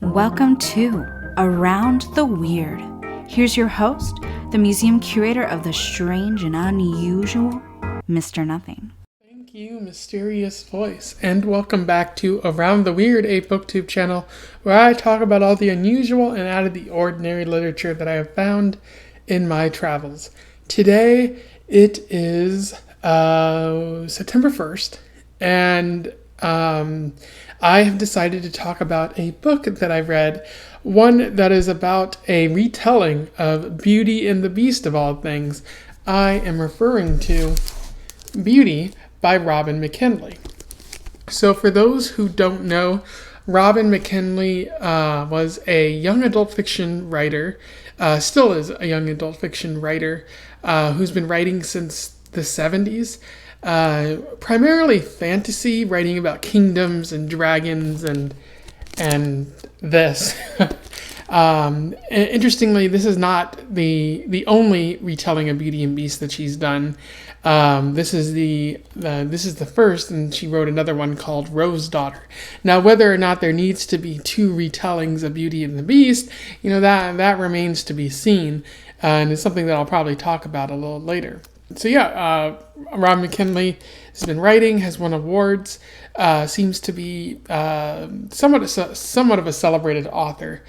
Welcome to Around the Weird. Here's your host, the museum curator of the strange and unusual, Mr. Nothing. Thank you, mysterious voice, and welcome back to Around the Weird, a booktube channel where I talk about all the unusual and out of the ordinary literature that I have found in my travels. Today it is September 1st, and I have decided to talk about a book that I read, one that is about a retelling of Beauty and the Beast of all things. I am referring to Beauty by Robin McKinley. So for those who don't know, Robin McKinley was a young adult fiction writer, still is a young adult fiction writer, who's been writing since the 70s. Primarily fantasy, writing about kingdoms and dragons and this. Interestingly, this is not the only retelling of Beauty and Beast that she's done. This is the first, and she wrote another one called Rose Daughter. Now, whether or not there needs to be two retellings of Beauty and the Beast, that remains to be seen, and it's something that I'll probably talk about a little later. So Rob McKinley has been writing, has won awards, seems to be somewhat of a celebrated author.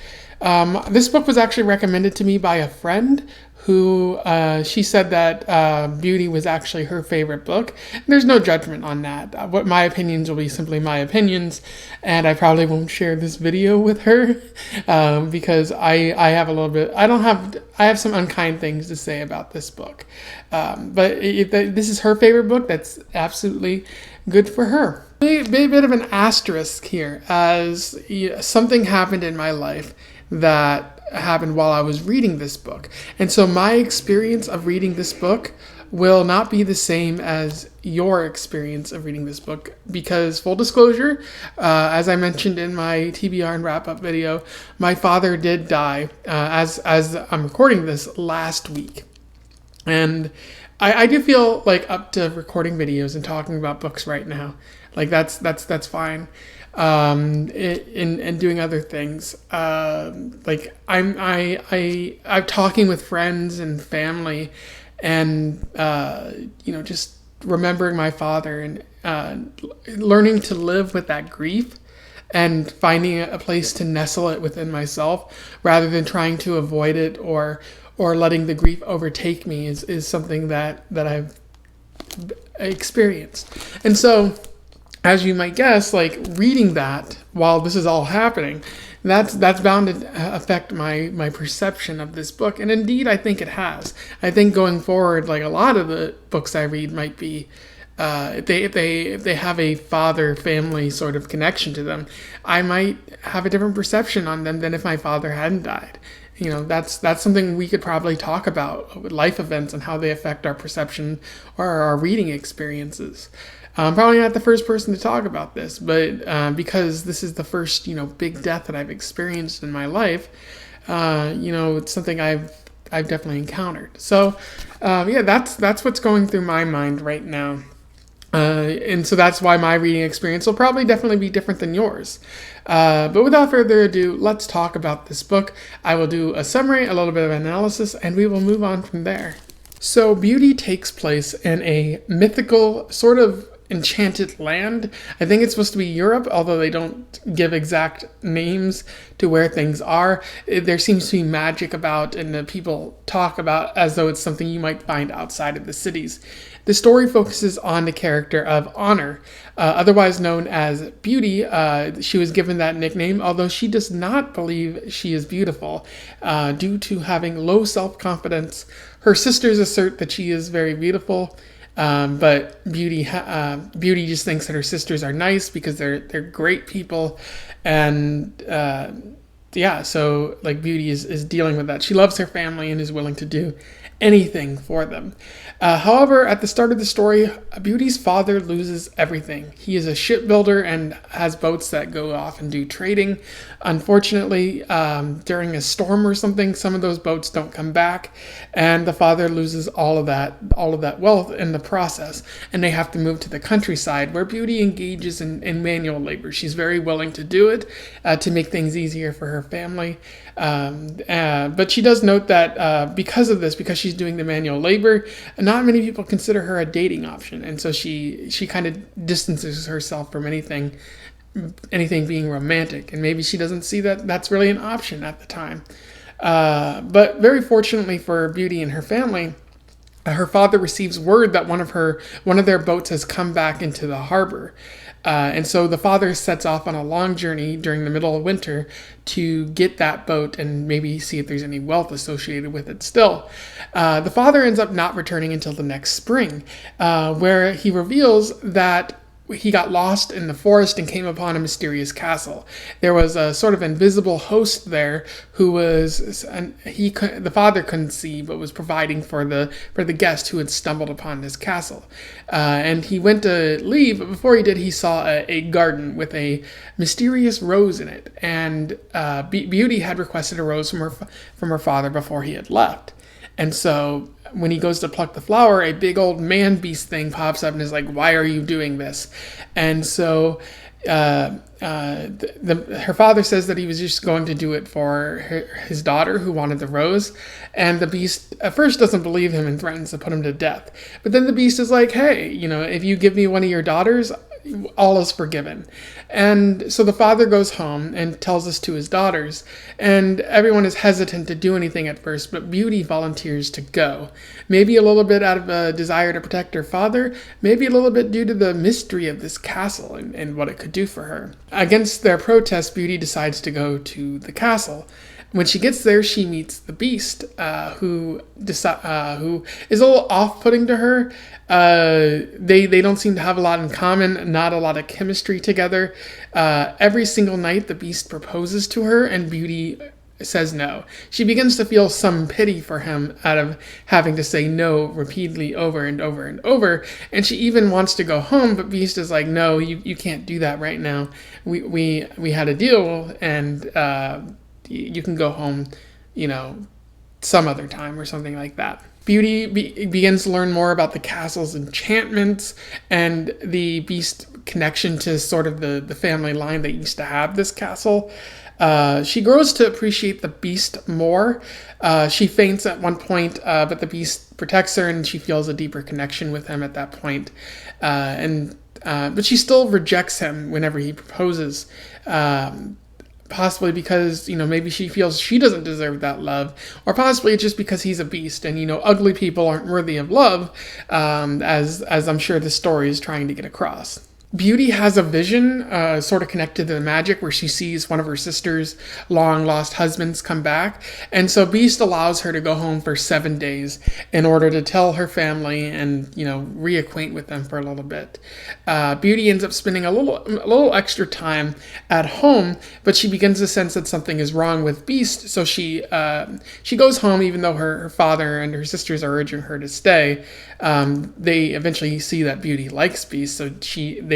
This book was actually recommended to me by a friend who she said that Beauty was actually her favorite book. There's no judgment on that. What my opinions will be simply my opinions, and I probably won't share this video with her because I have some unkind things to say about this book. But if this is her favorite book, that's absolutely good for her. A bit of an asterisk here, as something happened in my life that happened while I was reading this book. And so my experience of reading this book will not be the same as your experience of reading this book because, full disclosure, as I mentioned in my TBR and wrap-up video, my father did die as I'm recording this last week. And I do feel like up to recording videos and talking about books right now. Like that's fine. And doing other things. Like I'm talking with friends and family, and just remembering my father and learning to live with that grief and finding a place to nestle it within myself rather than trying to avoid it or letting the grief overtake me is something that I've experienced. And so, as you might guess, like reading that while this is all happening, that's bound to affect my perception of this book. And indeed, I think it has. I think going forward, like a lot of the books I read might be, if they have a father-family sort of connection to them, I might have a different perception on them than if my father hadn't died. That's something we could probably talk about, life events and how they affect our perception or our reading experiences. I'm probably not the first person to talk about this, but because this is the first, big death that I've experienced in my life, it's something I've definitely encountered. So, that's what's going through my mind right now. And so that's why my reading experience will probably definitely be different than yours. But without further ado, let's talk about this book. I will do a summary, a little bit of analysis, and we will move on from there. So Beauty takes place in a mythical, sort of enchanted land. I think it's supposed to be Europe, although they don't give exact names to where things are. There seems to be magic about, and the people talk about as though it's something you might find outside of the cities. The story focuses on the character of Honor, otherwise known as Beauty. She was given that nickname, although she does not believe she is beautiful due to having low self-confidence. Her sisters assert that she is very beautiful, but Beauty just thinks that her sisters are nice because they're great people, and so like Beauty is dealing with that. She loves her family and is willing to do anything for them. However, at the start of the story, Beauty's father loses everything. He is a shipbuilder and has boats that go off and do trading. Unfortunately, during a storm or something, some of those boats don't come back, and the father loses all of that wealth in the process, and they have to move to the countryside where Beauty engages in manual labor. She's very willing to do it to make things easier for her family. But she does note that because she's doing the manual labor, not many people consider her a dating option, and so she kind of distances herself from anything being romantic, and maybe she doesn't see that that's really an option at the time. But very fortunately for Beauty and her family, her father receives word that one of their boats has come back into the harbor. And so the father sets off on a long journey during the middle of winter to get that boat and maybe see if there's any wealth associated with it still. The father ends up not returning until the next spring, where he reveals that he got lost in the forest and came upon a mysterious castle. There was a sort of invisible host there who the father couldn't see, but was providing for the guest who had stumbled upon this castle. And he went to leave, but before he did, he saw a garden with a mysterious rose in it. And Beauty had requested a rose from her father before he had left. And so when he goes to pluck the flower, a big old man beast thing pops up and is like, "Why are you doing this?" And so her father says that he was just going to do it for his daughter who wanted the rose. And the beast at first doesn't believe him and threatens to put him to death. But then the beast is like, "Hey, if you give me one of your daughters, all is forgiven." And so the father goes home and tells this to his daughters, and everyone is hesitant to do anything at first, but Beauty volunteers to go. Maybe a little bit out of a desire to protect her father, maybe a little bit due to the mystery of this castle and what it could do for her. Against their protest, Beauty decides to go to the castle. When she gets there, she meets the beast, who is a little off-putting to her. They don't seem to have a lot in common, not a lot of chemistry together. Every single night, the beast proposes to her, and Beauty says no. She begins to feel some pity for him out of having to say no repeatedly over and over and over, and she even wants to go home, but Beast is like, "No, you can't do that right now. We had a deal, and you can go home, some other time," or something like that. Beauty begins to learn more about the castle's enchantments and the beast connection to sort of the family line that used to have this castle. She grows to appreciate the beast more. She faints at one point, but the beast protects her, and she feels a deeper connection with him at that point. But she still rejects him whenever he proposes. Possibly because, maybe she feels she doesn't deserve that love, or possibly it's just because he's a beast and, ugly people aren't worthy of love, as I'm sure the story is trying to get across. Beauty has a vision, sort of connected to the magic, where she sees one of her sister's long-lost husbands come back. And so Beast allows her to go home for 7 days in order to tell her family and, reacquaint with them for a little bit. Beauty ends up spending a little extra time at home, but she begins to sense that something is wrong with Beast. So she goes home, even though her father and her sisters are urging her to stay. They eventually see that Beauty likes Beast, so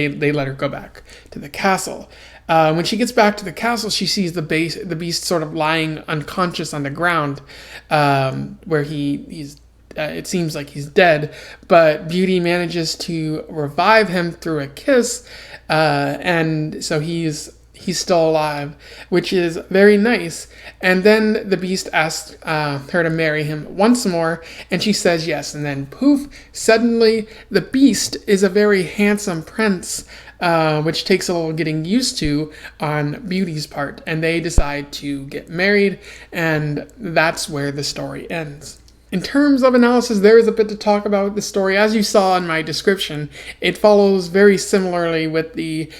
they let her go back to the castle. When she gets back to the castle, she sees the beast sort of lying unconscious on the ground, where he's. It seems like he's dead, but Beauty manages to revive him through a kiss, and so he's still alive, which is very nice. And then the beast asks her to marry him once more, and she says yes. And then poof, suddenly the beast is a very handsome prince, which takes a little getting used to on Beauty's part. And they decide to get married, and that's where the story ends. In terms of analysis, there is a bit to talk about with the story. As you saw in my description, it follows very similarly with the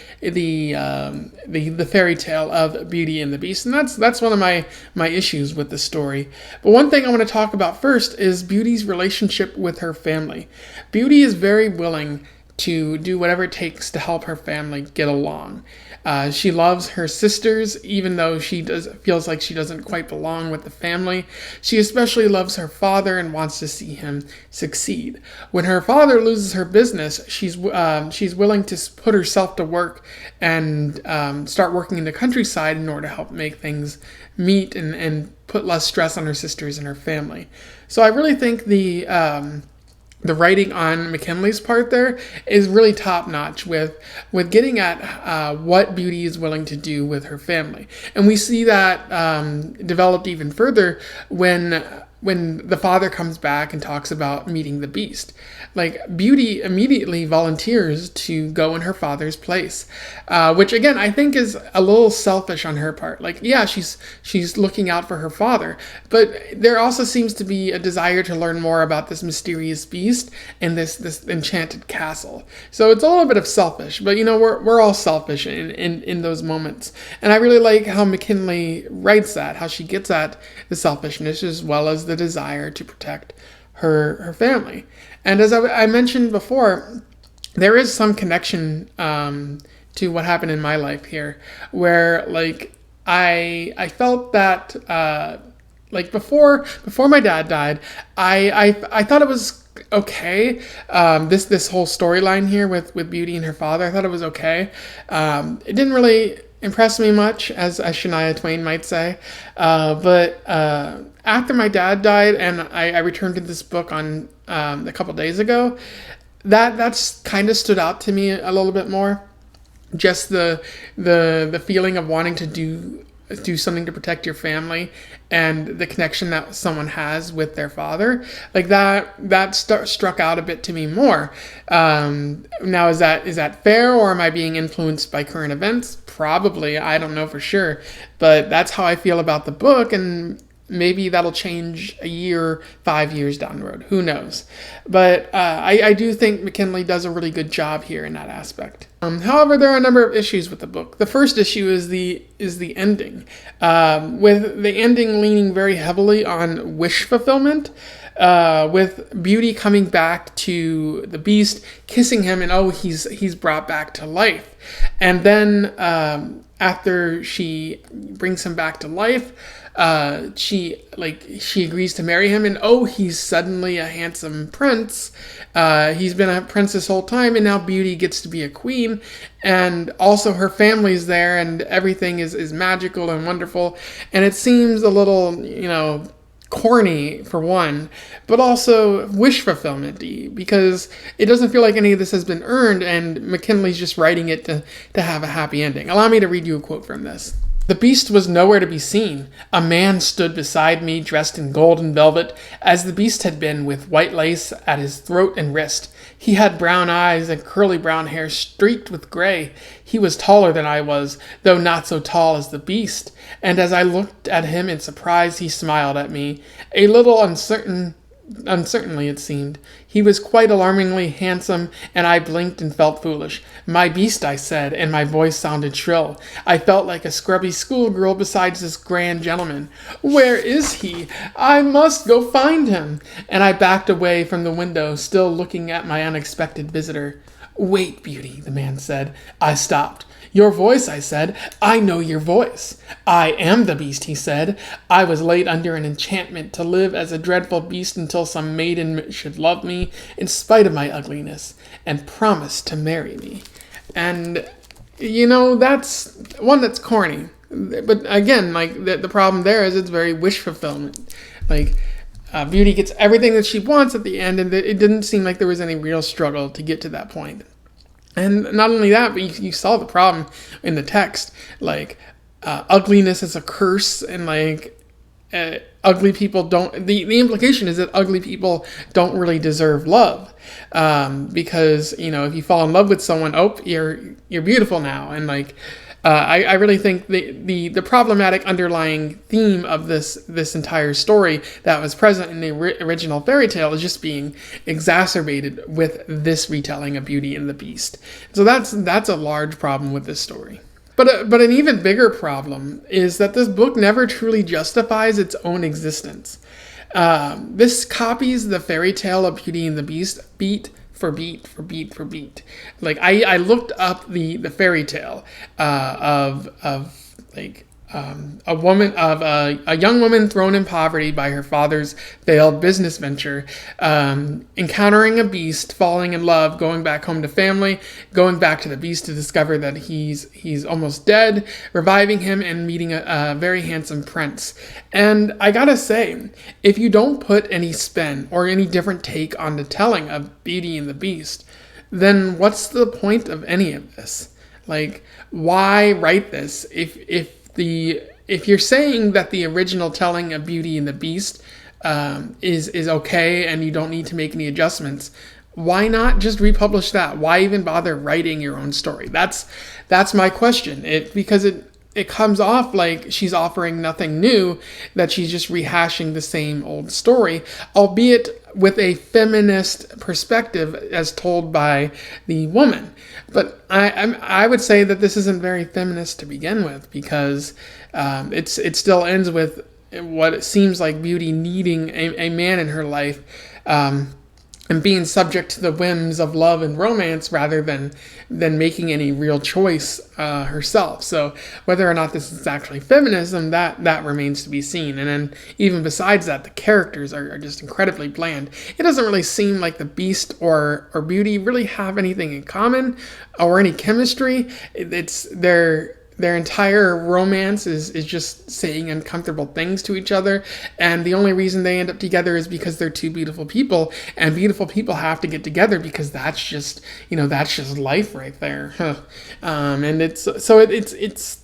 fairy tale of Beauty and the Beast, and that's one of my issues with the story. But one thing I want to talk about first is Beauty's relationship with her family. Beauty is very willing to do whatever it takes to help her family get along. She loves her sisters, even though feels like she doesn't quite belong with the family. She especially loves her father and wants to see him succeed. When her father loses her business, she's willing to put herself to work and start working in the countryside in order to help make things meet and put less stress on her sisters and her family. So I really think the writing on McKinley's part there is really top notch with getting at what Beauty is willing to do with her family, and we see that developed even further when the father comes back and talks about meeting the beast. Like, Beauty immediately volunteers to go in her father's place, which again I think is a little selfish on her part. Like, yeah, she's looking out for her father, but there also seems to be a desire to learn more about this mysterious beast and this enchanted castle. So it's a little bit of selfish, but we're all selfish in those moments, and I really like how McKinley writes that, how she gets at the selfishness as well as the desire to protect her family. And as I mentioned before, there is some connection to what happened in my life here, where like I felt that like before my dad died, I thought it was okay. This whole storyline here with Beauty and her father, I thought it was okay. It didn't really impress me much, as Shania Twain might say. But after my dad died, and I returned to this book on a couple days ago, that's kind of stood out to me a little bit more. Just the feeling of wanting to do something to protect your family, and the connection that someone has with their father, like that struck out a bit to me more. Now, is that fair, or am I being influenced by current events? Probably, I don't know for sure, but that's how I feel about the book, and maybe that'll change a year, 5 years down the road. Who knows? But I do think McKinley does a really good job here in that aspect. However, there are a number of issues with the book. The first issue is the ending, with the ending leaning very heavily on wish fulfillment. With Beauty coming back to the beast, kissing him, and he's brought back to life. And then after she brings him back to life, she agrees to marry him, and he's suddenly a handsome prince. He's been a prince this whole time, and now Beauty gets to be a queen, and also her family's there, and everything is magical and wonderful. And it seems a little, corny for one, but also wish fulfillment-y, because it doesn't feel like any of this has been earned, and McKinley's just writing it to have a happy ending. Allow me to read you a quote from this. "The beast was nowhere to be seen. A man stood beside me, dressed in golden velvet, as the beast had been, with white lace at his throat and wrist. He had brown eyes and curly brown hair streaked with gray. He was taller than I was, though not so tall as the beast. And as I looked at him in surprise, he smiled at me, a little uncertainly it seemed. He was quite alarmingly handsome, and I blinked and felt foolish. 'My beast,' I said, and my voice sounded shrill. I felt like a scrubby schoolgirl beside this grand gentleman. 'Where is he? I must go find him.' And I backed away from the window, still looking at my unexpected visitor. 'Wait, Beauty,' the man said. I stopped. 'Your voice,' I said. 'I know your voice.' 'I am the beast,' he said. 'I was laid under an enchantment to live as a dreadful beast until some maiden should love me in spite of my ugliness, and promise to marry me.'" And, that's one that's corny. But again, the problem there is it's very wish fulfillment. Beauty gets everything that she wants at the end, and it didn't seem like there was any real struggle to get to that point. And not only that, but you saw the problem in the text. Ugliness is a curse, and ugly people don't. The implication is that ugly people don't really deserve love, because if you fall in love with someone, you're beautiful now, and I really think the problematic underlying theme of this entire story that was present in the original fairy tale is just being exacerbated with this retelling of Beauty and the Beast. So that's a large problem with this story. But an even bigger problem is that this book never truly justifies its own existence. This copies the fairy tale of Beauty and the Beast beat for beat for beat for beat. Like I looked up the fairy tale of like a young woman thrown in poverty by her father's failed business venture, encountering a beast, falling in love, going back home to family, going back to the beast to discover that he's almost dead, reviving him, and meeting a very handsome prince. And I gotta say, if you don't put any spin or any different take on the telling of Beauty and the Beast, then what's the point of any of this? Like, why write this if you're saying that the original telling of Beauty and the Beast is okay and you don't need to make any adjustments, why not just republish that? Why even bother writing your own story? That's my question. Because it comes off like she's offering nothing new, that she's just rehashing the same old story, albeit with a feminist perspective as told by the woman. But I would say that this isn't very feminist to begin with, because it still ends with what it seems like Beauty needing a man in her life, and being subject to the whims of love and romance rather than making any real choice herself. So whether or not this is actually feminism, that remains to be seen. And then even besides that, the characters are just incredibly bland. It doesn't really seem like the Beast or Beauty really have anything in common or any chemistry. It's their entire romance is just saying uncomfortable things to each other, and the only reason they end up together is because they're two beautiful people, and beautiful people have to get together because that's just life right there. And the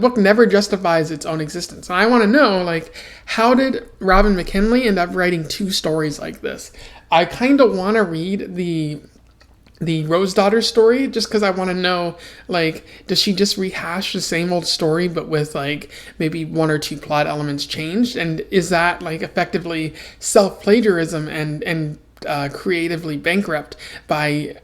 book never justifies its own existence. And I want to know, like, how did Robin McKinley end up writing two stories like this? I kind of want to read the Rose Daughter story, just because I want to know, like, does she just rehash the same old story but with, like, maybe one or two plot elements changed? And is that, like, effectively self-plagiarism and creatively bankrupt by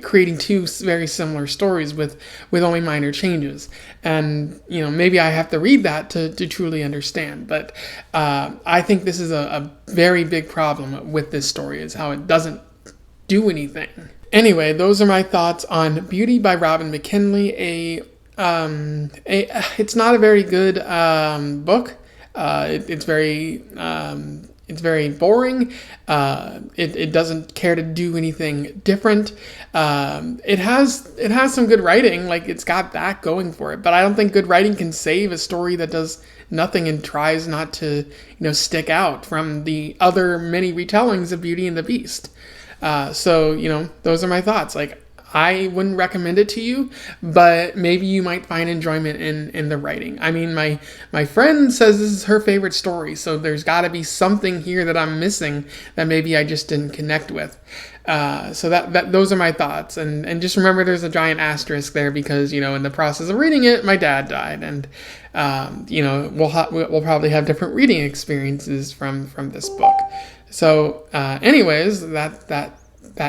creating two very similar stories with only minor changes? And, maybe I have to read that to truly understand. But I think this is a very big problem with this story, is how it doesn't do anything. Anyway, those are my thoughts on Beauty by Robin McKinley. It's not a very good book. It's very boring. It doesn't care to do anything different. It has some good writing, like it's got that going for it. But I don't think good writing can save a story that does nothing and tries not to stick out from the other many retellings of Beauty and the Beast. So those are my thoughts. Like, I wouldn't recommend it to you, but maybe you might find enjoyment in the writing. I mean, my friend says this is her favorite story, so there's got to be something here that I'm missing that maybe I just didn't connect with. So that those are my thoughts, and just remember there's a giant asterisk there because in the process of reading it, my dad died, and we'll probably have different reading experiences from this book. So, anyways, that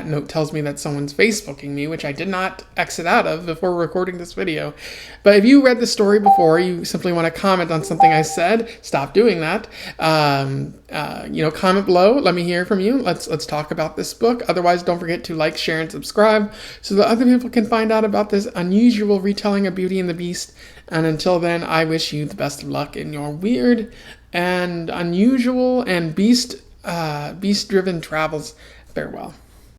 note tells me that someone's Facebooking me, which I did not exit out of before recording this video. But if you read the story before, you simply want to comment on something I said, stop doing that. Comment below. Let me hear from you. Let's talk about this book. Otherwise, don't forget to like, share, and subscribe so that other people can find out about this unusual retelling of Beauty and the Beast. And until then, I wish you the best of luck in your weird and unusual and beast-driven travels. Farewell.